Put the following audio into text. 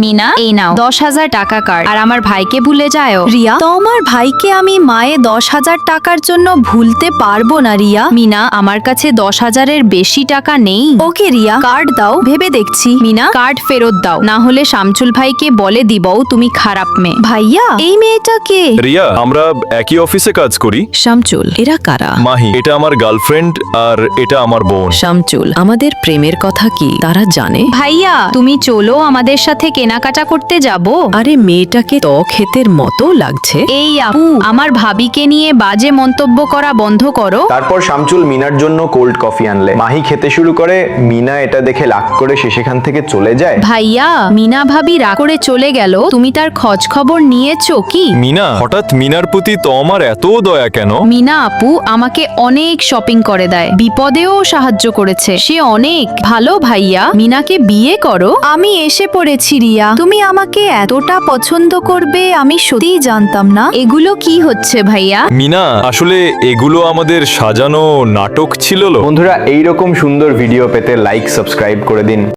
মিনা, এই নাও 10,000 টাকা কার্ড। আর আমার ভাইকে ভুলে যাও। রিয়া, তোমার ভাইকে আমি মায়ে 10,000 টাকার জন্য ভুলতে পারবো না রিয়া। মিনা, আমার কাছে 10,000-এর বেশি টাকা নেই। ওকে রিয়া, কার্ড দাও, ভেবে দেখছি। মিনা, কার্ড ফেরত দাও, না হলে শামচুল ভাইকে বলে দিবও তুমি খারাপ মেয়ে। ভাইয়া, এই মেয়েটাকে। রিয়া, আমরা একই অফিসে কাজ করি। শামচুল, এরা কারা? মাহি, এটা আমার গার্লফ্রেন্ড আর এটা আমার বোন। শামচুল, আমাদের প্রেমের কথা কি তারা জানে? ভাইয়া, তুমি চলো আমাদের সাথে কেনাকাটা করতে যাব। আরে মেয়েটাকে তো ক্ষেতের মতো লাগছে। এই আপু, আমার ভাবিকে নিয়ে বাজে মন্তব্য করা বন্ধ করো। তারপর শামচুল মিনার জন্য কোল্ড কফি আনলে। মাহি খেতে শুরু করে। মিনা এটা দেখে রাগ করে সে সেখান থেকে চলে যায়। ভাইয়া, মিনা ভাবি রাগ করে চলে গেল, তুমি তার খোঁজ খবর নিয়েছো কি? মিনা, হঠাৎ মিনার প্রতি তো আমার এত দয়া কেন? মিনা আপু আমাকে অনেক শপিং করে দেয়, বিপদেও সাহায্য করেছে, সে অনেক ভালো। ভাইয়া, মিনাকে বিয়ে করো। আমি এসে পড়েছি রিয়া। তুমি আমাকে এতটা পছন্দ করবে আমি সত্যিই জানতাম না। এগুলো কি হচ্ছে ভাইয়া? মিনা, আসলে এগুলো আমাদের সাজানো নাটক ছিল। বন্ধুরা, এইরকম সুন্দর ভিডিও পেতে লাইক সাবস্ক্রাইব করে দিন।